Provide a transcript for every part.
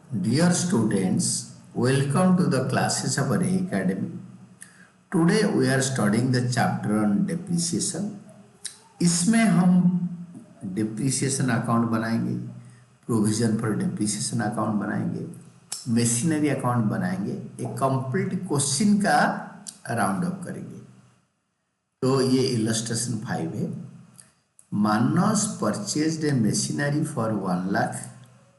Dear students, welcome to the classes of Array Academy. Today we are studying the chapter on depreciation. इसमें हम depreciation account बनाएंगे, provision for depreciation account बनाएंगे, machinery account बनाएंगे, एक complete question का round up करेंगे. तो ये illustration 5 है. Manas purchased a machinery for 1 lakh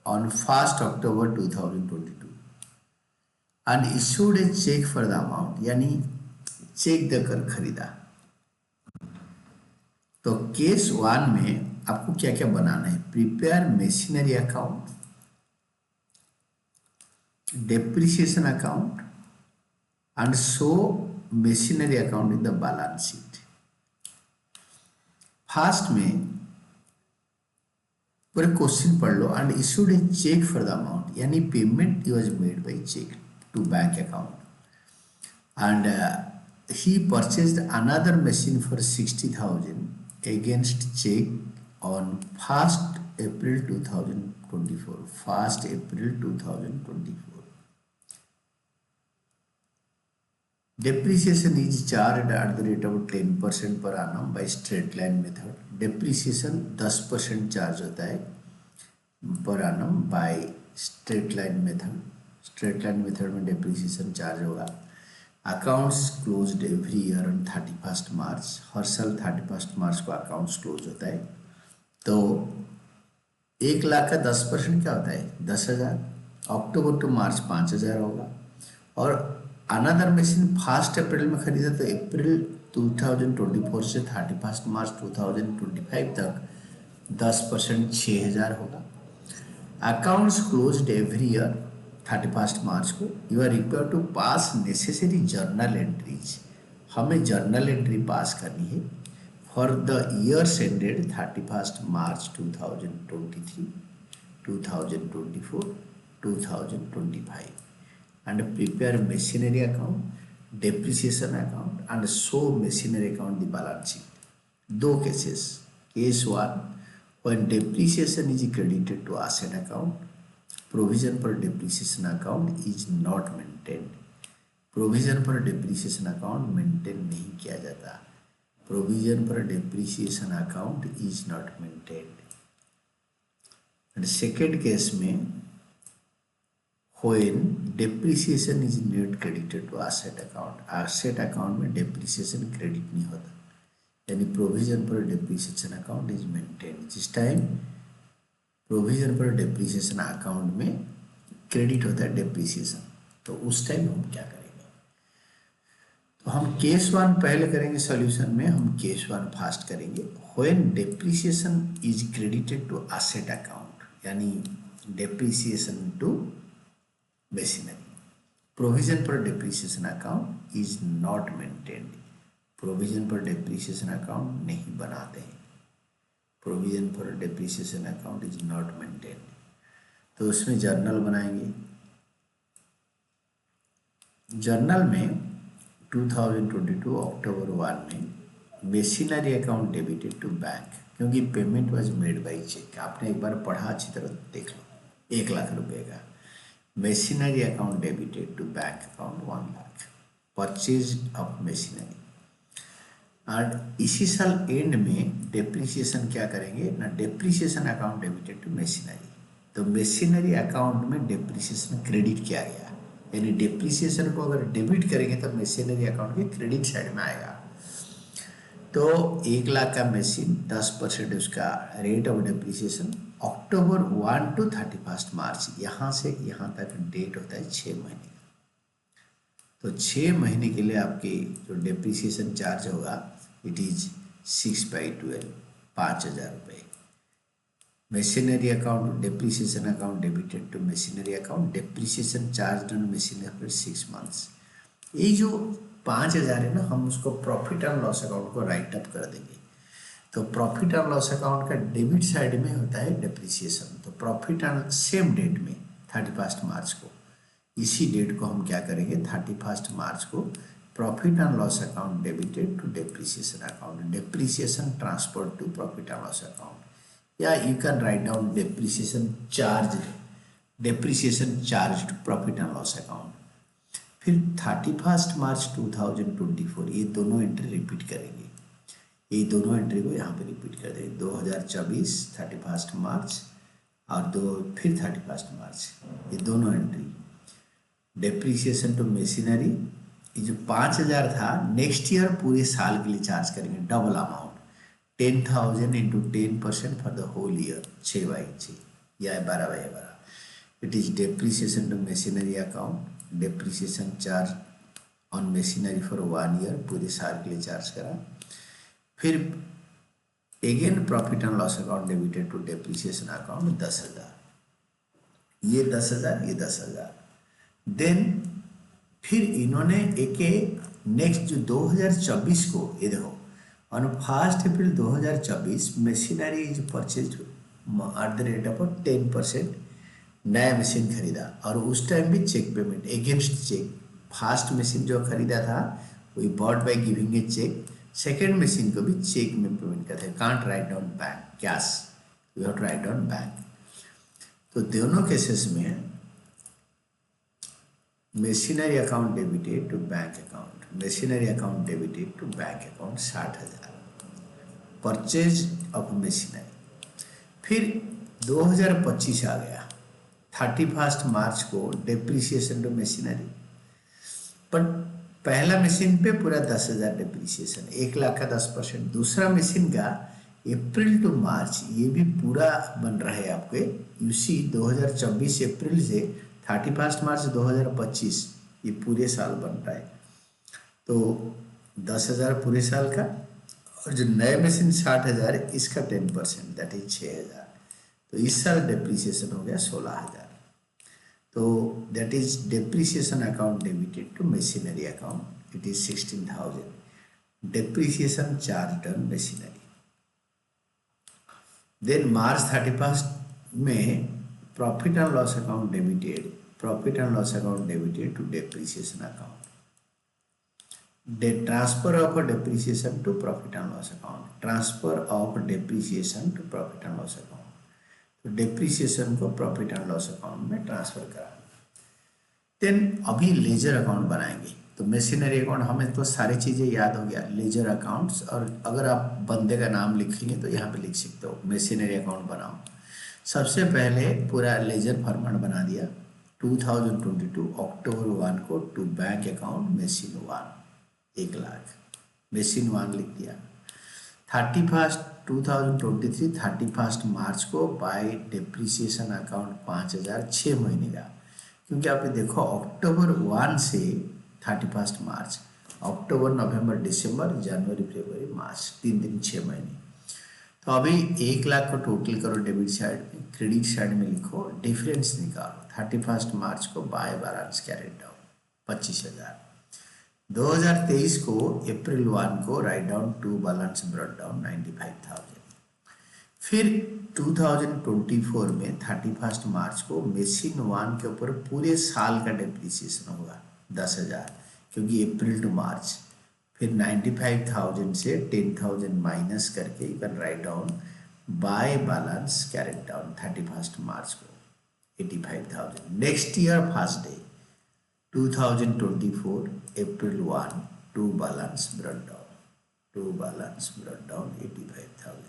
on 1st October 2022 and issued a check for the amount, यानी चेक देकर खरीदा. तो केस 1 में आपको क्या क्या बनाना है? Prepare machinery account, depreciation account and show machinery account in the balance sheet. First में पूरे क्वेश्चन पढ़ लो. And issued a cheque for the amount, यानी payment was made by cheque to bank account. And he purchased another machine for 60,000 against check on 1st April 2024. 1st April 2024. Depreciation is charged at the rate of 10% per annum by straight line method. Depreciation 10% charge होता है per annum by straight line method. Straight line method में depreciation charge होगा. Accounts closed every year on 31 मार्च. हर साल 31 मार्च को accounts close होता है. तो 1 लाख का 10% क्या होता है? 10,000. अक्टूबर टू मार्च 5,000 होगा. और अनदर मशीन 1 अप्रैल में खरीदा तो अप्रैल 2024 से 31 मार्च 2025 तक 10% 6,000 होगा. अकाउंट्स क्लोज्ड एवरी ईयर 31 मार्च को. You are required to pass necessary journal entries. हमें जर्नल एंट्री पास करनी है for the years ended 31 March 2023, 2024, 2025 and prepare machinery account, depreciation account and show machinery account the balance sheet. दो cases. Case 1, when depreciation is credited to asset account, provision for depreciation account is not maintained. Provision for depreciation account maintain नहीं किया जाता. Provision for depreciation account is not maintained. And second case में when depreciation is not credited to asset account, asset account में depreciation credit नहीं होता, यानी provision for depreciation account is maintained. जिस time provision पर डेप्रिसिएशन अकाउंट में credit होता है डेप्रिसिएशन, तो उस टाइम हम क्या करेंगे? तो हम केस 1 पहले करेंगे. सॉल्यूशन में हम केस 1 फास्ट करेंगे. When depreciation is credited to asset account, यानी डेप्रिसिएशन टू मशीनरी. प्रोविजन पर depreciation account is not maintained. Provision पर डेप्रिसिएशन अकाउंट नहीं बनाते हैं. Provision for depreciation account is not maintained. तो उसमें जर्नल बनाएंगे. जर्नल में 2022 अक्टूबर 1 में machinery account debited to bank, क्योंकि payment was made by cheque. आपने एक बार पढ़ा, अच्छी तरह देख लो. 1 लाख रुपए का machinery account debited to bank account 1 lakh. Purchase of machinery. And इसी साल एंड में डेप्रिसिएशन क्या करेंगे ना, depreciation account debited to machinery. तो मशीनरी अकाउंट में डेप्रिसिएशन क्रेडिट किया गया, यानी डेप्रिसिएशन को अगर डेबिट करेंगे तो मशीनरी अकाउंट के क्रेडिट साइड में आएगा. तो 1 लाख का मशीन 10% उसका rate of depreciation. October 1 to 31 March, यहाँ से यहाँ तक डेट होता है 6 महीने. तो 6 महीने के लिए आपके जो डेप्रिसिएशन चार्ज होगा इट इज 6/12, 5,000 रुपये. Machinery account depreciation account debited to machinery account, depreciation charge on machinery for 6 months. ये जो 5,000 है ना, हम उसको प्रॉफिट एंड लॉस अकाउंट को राइट अप कर देंगे. तो प्रॉफिट एंड लॉस अकाउंट का डेबिट साइड में होता है डेप्रिसिएशन. तो प्रॉफिट एंड सेम डेट में 31 मार्च को, इसी डेट को हम क्या करेंगे, 31 मार्च को profit and loss account debited to depreciation account, depreciation transfer to profit and loss account. या you can write down depreciation charge depreciation charge to profit and loss account. फिर 31 मार्च 2024 ये दोनों एंट्री रिपीट करेंगे, ये दोनों एंट्री को यहाँ पे रिपीट कर देंगे। 2024 31 मार्च और फिर 31 मार्च, ये दोनों एंट्री। डेप्रिसिएशन टू मशीनरी, ये जो 5,000 था नेक्स्ट ईयर पूरे साल के लिए चार्ज करेंगे double amount, 10,000 into 10% for the whole year, 6/6 या 12/12। It is depreciation to machinery account, depreciation charge on machinery for 1 year, पूरे साल के लिए चार्ज करा। फिर again profit and loss account debited to depreciation account 10,000, ये 10,000, ये 10,000। देन फिर इन्होंने एक नेक्स्ट जो 2024 को, ये देखो on 1 April 2024 machinery is purchase at the rate of 10%, नया मशीन खरीदा और उस टाइम भी cheque payment against cheque. First machine जो खरीदा था वो bought by giving a cheque, second machine को भी चेक में पेमेंट करते हैं। Can't write down bank cash, you have to write down bank. तो दोनों केसेस में machinery account debited to bank account, machinery account debited to bank account 60,000 purchase of machinery. फिर 2025 आ गया, 31 मार्च को डेप्रिसिएशन टू मशीनरी, बट पहला machine पे पूरा 10,000 डेप्रिसिएशन, 1,00,000 का 10%। दूसरा मशीन का अप्रैल टू मार्च ये भी पूरा बन रहा है आपके, यू सी 2024 अप्रैल से 31 मार्च 2025 ये पूरे साल बन रहा है। तो 10,000 पूरे साल का, और जो नए मशीन 60,000 इसका 10%, दैट इज 6,000। तो इस साल डेप्रिसिएशन हो गया 16,000। तो that is depreciation account debited to machinery account, it is 16,000 depreciation charge done machinery. Then March 31 में profit and loss account debited, profit and loss account debited to depreciation account, transfer of depreciation to profit and loss account, transfer of depreciation to profit and loss account. तो depreciation को profit and loss account में transfer करा। Then अभी ledger account बनाएंगे। तो machinery account हमें तो सारी चीज़ें याद हो गया, लेजर अकाउंट्स, और अगर आप बंदे का नाम लिखेंगे तो यहाँ पे लिख सकते हो मशीनरी अकाउंट बनाओ। सबसे पहले पूरा लेजर फॉर्मेट बना दिया। 2022 अक्टूबर 1 को to bank account machine 1 1,00,000, machine 1 लिख दिया। 31 मार्च को बाय डेप्रिसिएशन अकाउंट 5,000 6 महीने का, क्योंकि आप देखो अक्टूबर 1 से 31 मार्च, अक्टूबर नवंबर दिसंबर जनवरी फरवरी मार्च, 3 दिन 6 महीने। तो अभी 1,00,000 को टोटल करो डेबिट साइड में, क्रेडिट साइड में लिखो, डिफरेंस निकालो। 31 मार्च को बाय बैलेंस कैरेट डाउन 25,000। 2023 को अप्रैल 1 को write down to balance brought down 95,000। फिर 2024 में 31 मार्च को मशीन 1 के ऊपर पूरे साल का डेप्रिसिएशन होगा 10,000, क्योंकि अप्रैल टू मार्च। फिर 95,000 से 10,000 माइनस करके you can write down by balance carried down 31 मार्च को 85,000। Next year first day 2024 April 1 to balance brought down 85,000।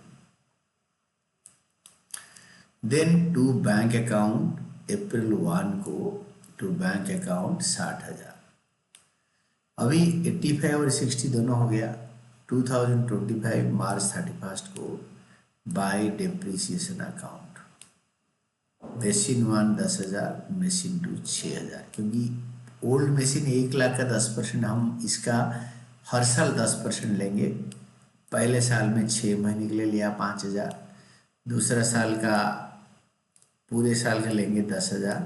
Then to bank account अप्रैल 1 को टू बैंक अकाउंट 60,000। अभी 85 और 60 दोनों हो गया। 2025 मार्च 31 को bye depreciation account machine 1 10,000, machine 2 6,000, क्योंकि ओल्ड मशीन 1,00,000 का 10%, हम इसका हर साल 10% लेंगे। पहले साल में 6 महीने के लिए लिया 5,000, दूसरा साल का पूरे साल का लेंगे 10,000,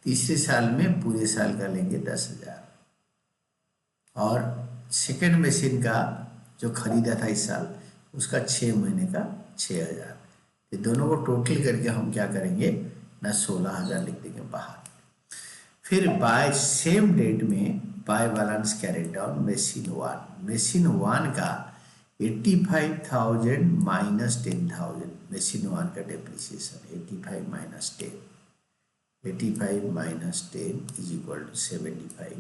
तीसरे साल में पूरे साल का लेंगे 10,000, और सेकेंड मशीन का जो खरीदा था इस साल उसका 6 महीने का 6,000। ये दोनों को टोटल करके हम क्या करेंगे ना 16,000 लिख देंगे बाहर। फिर बाय सेम डेट में by balance carried down machine 1 का 85,000 माइनस 10,000, मशीन 1 का depreciation 85 minus 10, 85 minus 10 is equal to 75।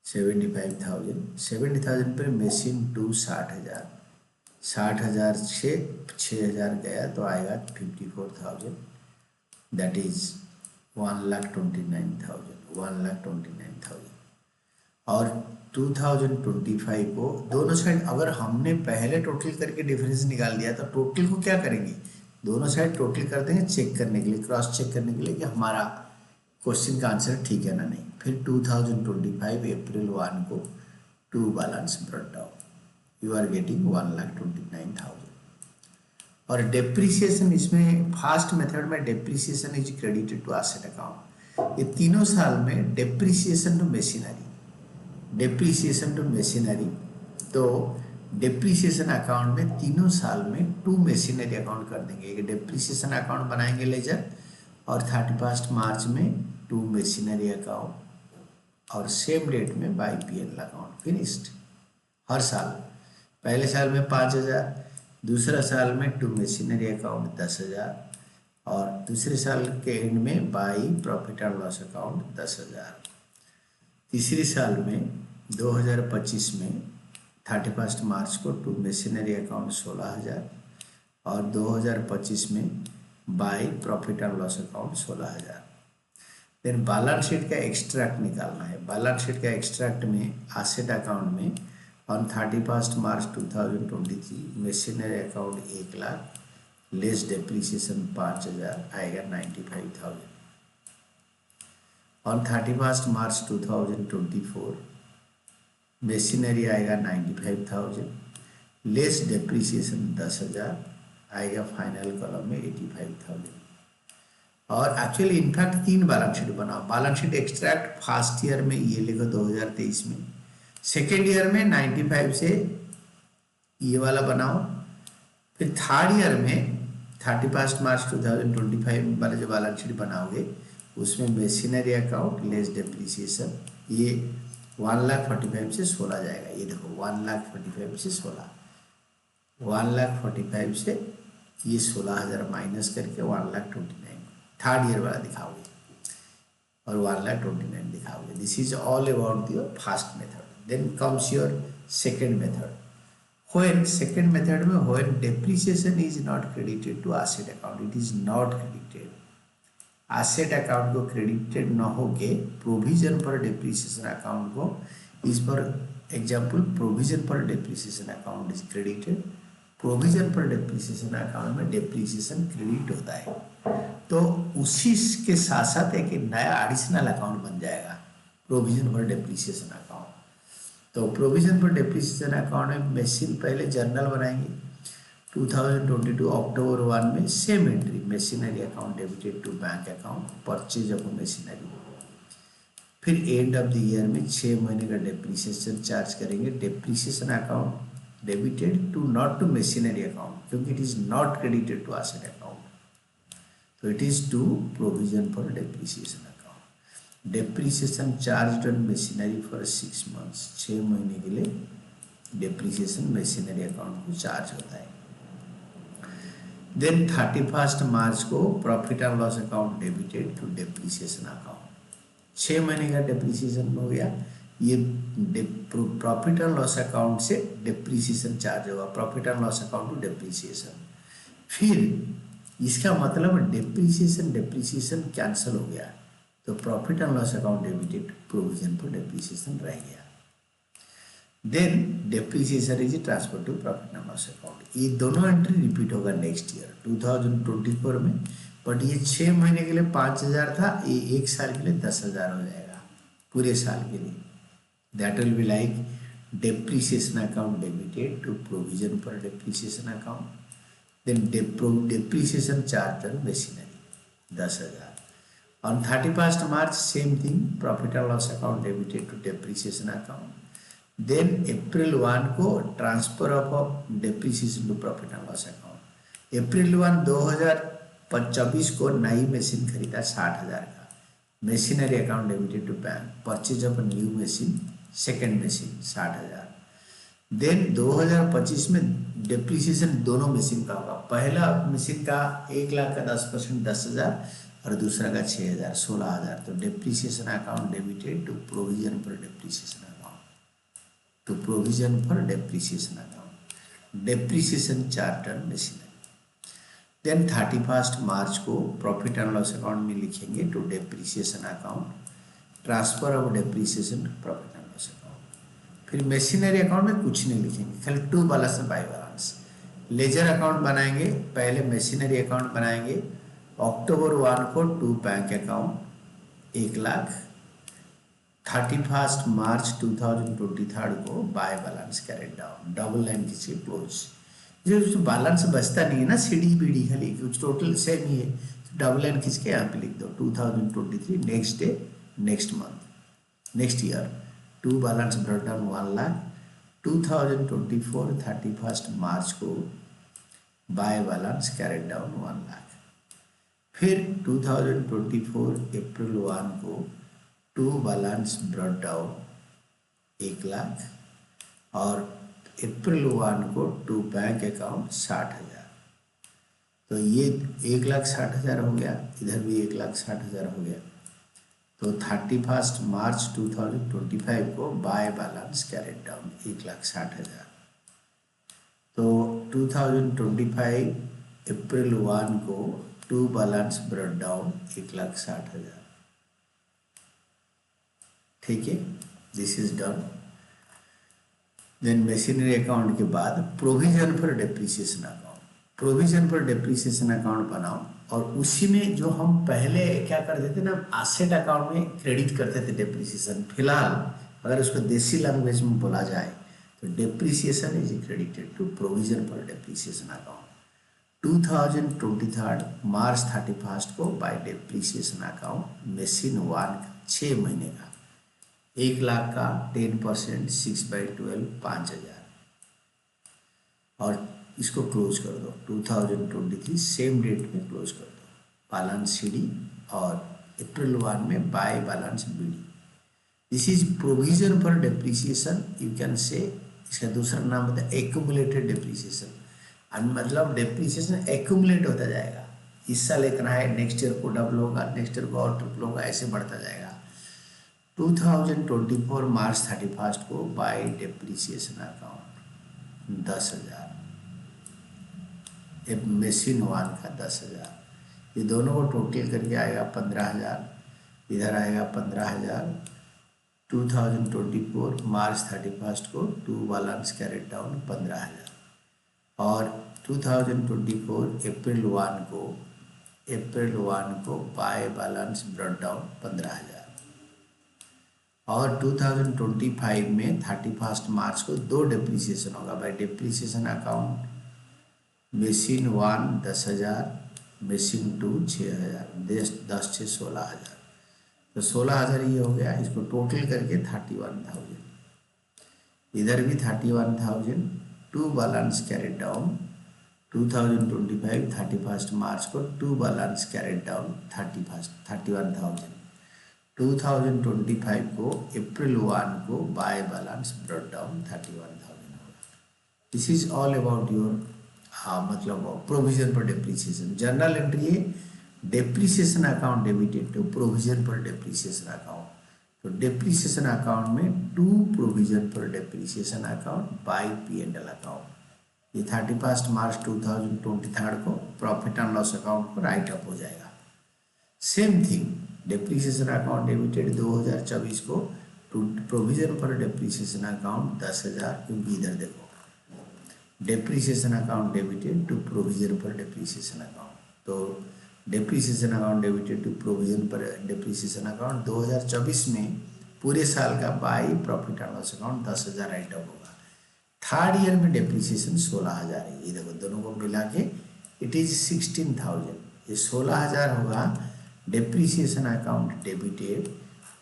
70,000 पर मशीन टू 60,000, 60,000 से 6,000 गया तो आएगा 54,000, दैट इज 1,29,000। और 2025 को दोनों साइड अगर हमने पहले टोटल करके डिफरेंस निकाल दिया तो टोटल को क्या करेंगे, दोनों साइड टोटल कर देंगे चेक करने के लिए, क्रॉस चेक करने के लिए कि हमारा क्वेश्चन का आंसर ठीक है ना नहीं। फिर 2025 अप्रैल 1 को 2 balance brought down, you are getting 1,29,000। और डेप्रिसिएशन इसमें फास्ट मेथड में depreciation is credited to asset account. ये तीनों साल में डेप्रिसिएशन टू मशीनरी, तो डेप्रिसिएशन अकाउंट में तीनों साल में 2 मशीनरी अकाउंट कर देंगे। एक डेप्रिसिएशन अकाउंट बनाएंगे लेजर, और 31 मार्च में 2 मशीनरी अकाउंट, और सेम डेट में बाई पीएल अकाउंट फिनिश्ड। हर साल, पहले साल में 5,000, दूसरा साल में 2 मशीनरी अकाउंट 10,000, और दूसरे साल के एंड में by profit and loss account 10,000। तीसरे साल में 2025 में 31 मार्च को 2 मशीनरी अकाउंट 16,000, और 2025 में by profit and loss account 16,000। Then balance sheet का एक्सट्रैक्ट निकालना है। बैलेंस शीट का एक्सट्रैक्ट में एसेट अकाउंट में on 31 March 2023 machinery account 1 lakh less depreciation 5,000 आएगा 95,000। ऑन 31 मार्च 2024 मशीनरी आएगा 95,000 लेस डेप्रिसिएशन 10,000 आएगा फाइनल कॉलम में 85,000। और एक्चुअली इनफैक्ट 3 बैलेंस शीट बनाओ। Balance sheet extract first year में ये लिखो 2023 में, सेकेंड ईयर में 95 से ये वाला बनाओ, फिर थर्ड ईयर में 31 मार्च 2025 वाला जो बैलेंस शीट बनाओगे उसमें मशीनरी अकाउंट लेस डेप्रिसिएशन ये 1,45,000 से 16 जाएगा। ये देखो 1,45,000 से 16, 1,45,000 से ये 16,000 माइनस करके 1,29,000 थर्ड ईयर वाला दिखाओगे, और 1,29,000 दिखाओगे। This is all about your first method. Then comes your second method. When second method में when depreciation is not credited to asset account, it is not credited. asset account को credited न होके provision पर depreciation account को, इस पर example provision पर depreciation account is credited, provision पर depreciation account में depreciation credit होता है, तो उसी के साथ साथ एक नया additional account बन जाएगा provision पर depreciation account। तो प्रोविजन फॉर डेप्रिसिएशन अकाउंट में मशीन पहले जर्नल बनाएंगे 2022 अक्टूबर 1 में same entry machinery account debited to bank account purchase of machinery. फिर एंड ऑफ द ईयर में 6 महीने का डेप्रिसिएशन चार्ज करेंगे। Depreciation account debited to not to machinery account क्योंकि it is not credited to asset account, तो it is to provision for depreciation. Depreciation charge on machinery for 6 months, 6 महीने के लिए depreciation machinery account को charge होता है। Then 31 मार्च को profit and loss account debited to depreciation account, 6 महीने का डेप्रिसिएशन हो गया। ये प्रॉफिट एंड लॉस अकाउंट से डेप्रिसिएशन चार्ज होगा, profit and loss account to depreciation. फिर इसका मतलब डेप्रिसिएशन कैंसिल हो गया, तो profit and loss account debited provision for depreciation रह गया। Then depreciation is transfer to profit and loss account. ये दोनों एंट्री रिपीट होगा नेक्स्ट ईयर 2024 में, बट ये 6 महीने के लिए 5,000 था, ये 1 साल के लिए 10,000 हो जाएगा पूरे साल के लिए। That will be like depreciation account debited to provision for depreciation account, then depreciation charge on machinery 10,000। On 31st March, same thing, profit and loss account debited to depreciation account. Then April 1 को transfer of depreciation to profit and loss account. April 1 2024 को नई machine खरीदा 60,000 का, machinery account debited to bank, purchase of new machine second machine 60,000। Then 2025 में depreciation दोनों machine का होगा। पहला मशीन का 1 लाख का 10% 10,000, और दूसरा का 6,000, 16,000। तो depreciation account debited to provision for depreciation account, to provision for depreciation account, depreciation chart and machinery. Then 31 मार्च को प्रॉफिट एंड लॉस अकाउंट में लिखेंगे to depreciation account, transfer of depreciation profit and loss account. फिर machinery account में कुछ नहीं लिखेंगे, खाली to balance by balance. Ledger account बनाएंगे, पहले मशीनरी अकाउंट बनाएंगे। अक्टूबर 1 को टू बैंक अकाउंट 1,00,000, 31 मार्च 2023 को by balance carried down, double line खींचिए क्लोज। जो बैलेंस बचता नहीं है ना, सीडी बीडी खाली कुछ टोटल सेम ही है, तो डबल लाइन खींच के यहाँ पे लिख दो 2023 next day next month next year. To balance brought down 1,00,000, 2024 31 मार्च को बाय बैलेंस कैरेट डाउन 1,00,000। फिर 2024 अप्रैल 1 को टू बैलेंस ब्रॉट डाउन 1,00,000 और अप्रैल 1 को टू बैंक अकाउंट 60,000। तो ये 1,60,000 हो गया, इधर भी 1,60,000 हो गया। तो 31 मार्च 2025 को बाय बैलेंस कैरेट डाउन 1,60,000। तो 2025 अप्रैल 1 को टू बैलेंस ब्रॉट डाउन 1,60,000। ठीक है, this is done. Then machinery account के बाद provision for depreciation account, provision for depreciation account बनाओ और उसी में जो हम पहले क्या करते थे ना, एसेट अकाउंट में क्रेडिट करते थे डेप्रीसिएशन। फिलहाल अगर उसको देसी लैंग्वेज में बोला जाए तो depreciation is credited to provision for depreciation account. 2023 March 31 को बाय डेप्रीसिएशन अकाउंट मशीन 1 6 महीने का 1,00,000 का 10% 6/12 5,000 और इसको क्लोज कर दो। 2023 सेम डेट में क्लोज कर दो। बैलेंस सीडी और अप्रैल 1 में by balance BD. This is provision for depreciation, you can say. इसका दूसरा नाम होता है एक्यूमुलेटेड डेप्रीसिएशन। मतलब डेप्रीसिएशन एक्यूमुलेट होता जाएगा, इस साल इतना है, नेक्स्ट ईयर को डबल होगा, नेक्स्ट ईयर को और ट्रिपल होगा, ऐसे बढ़ता जाएगा। 2024 मार्च 31 को बाय डेप्रीसिएशन अकाउंट 10,000, मशीन 1 का 10,000। ये दोनों को टोटल करके आएगा 15,000, इधर आएगा 15,000। 2024 मार्च 31 को टू बैलेंस कैरेट डाउन 15,000 और 2024 अप्रैल 1 को बाय बैलेंस ब्रॉट डाउन 15,000 और 2025 में 31 मार्च को दो डेप्रीसिएशन होगा by depreciation account. Machine 1 10,000, machine 2 6,000, 10 6 16,000। तो 16,000 ये हो गया, इसको टोटल करके 31,000। इधर भी 31,000। टू बैलेंस कैरेट डाउन 2025 31 मार्च को टू बैलेंस कैरेट डाउन 31,000। 2025 को अप्रैल 1 को बाय बैलेंस ब्रॉट डाउन 31,000 होगा। This is all about your मतलब provision for depreciation. Journal entry है depreciation account debited to provision for depreciation account. तो depreciation account में to provision for depreciation account by P&L account. ये 31 मार्च 2023 को profit and loss account को write up हो जाएगा। Same thing depreciation account debited 2024 को to provision for depreciation account 10,000, क्योंकि इधर देखो depreciation account debited to provision for depreciation account. तो depreciation account debited to provision for depreciation account 2024 में पूरे साल का by profit and loss account 10,000 write up होगा। थर्ड ईयर में डेप्रीसिएशन 16,000 है। ये देखो दोनों को मिला के इट इज 16,000। ये 16,000 होगा depreciation account debited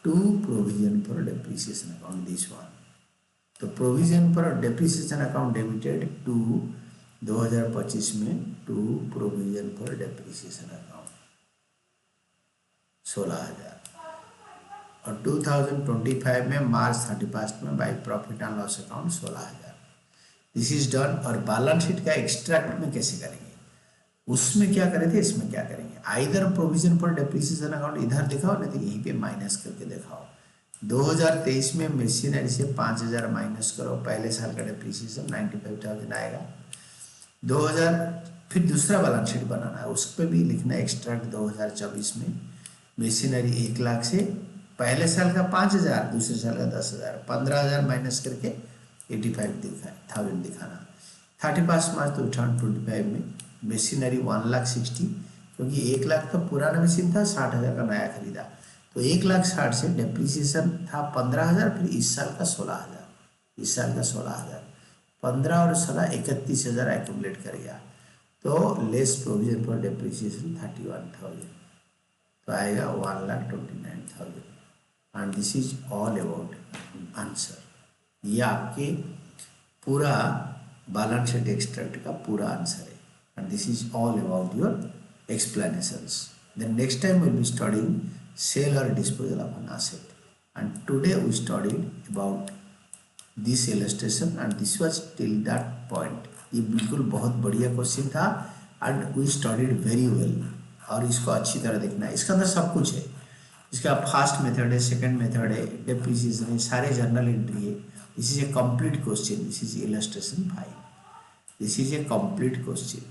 to provision for depreciation account this one. तो provision for depreciation account debited to 2025 में to provision for depreciation account 16,000 और 2025 में मार्च 31 में by profit and loss account 16,000। This is done. और balance sheet का extract में कैसे करेंगे? उसमें क्या करे थे, इसमें क्या करेंगे, either provision for depreciation account इधर दिखाओ, नहीं तो यहीं पे माइनस करके दिखाओ। 2023 में मशीनरी से 5,000 माइनस करो, पहले साल का डेप्रिसिएशन 95,000 आएगा। 2000 फिर दूसरा बैलेंस शीट बनाना है, उस पर भी लिखना है एक्स्ट्रैक्ट 2024 में मशीनरी 1,00,000 से पहले साल का 5,000, दूसरे साल का 10,000, 15,000 माइनस करके 85,000 दिखाना। 31 मार्च 2025 में मशीनरी 1,60,000, क्योंकि 1,00,000 का पुराना मशीन था, 60,000 का नया खरीदा, तो 1,60,000 से डेप्रिसिएशन था 15,000, फिर इस साल का 16,000, इस साल का 16,000, 15 और 16 31,000 एक्यूमुलेट कर गया, तो लेस प्रोविजन फॉर डेप्रिसिएशन 31,000, तो आएगा 1,29,000। And this is all about answer. ये आपके पूरा बैलेंस शीट एक्सट्रैक्ट का पूरा आंसर है, and this is all about your explanations. Then next time we'll be studying sale or disposal of an asset, and today we studied about this illustration, and this was till that point. ये बिल्कुल बहुत बढ़िया question था, and we studied very well, और इसको अच्छी तरह देखना है, इसके अंदर सब कुछ है, इसका फास्ट मेथड है, सेकंड मेथड है, डेप्रिसिएशन है, सारे जर्नल एंट्री है। This is a complete question, this is illustration 5, this is a complete question.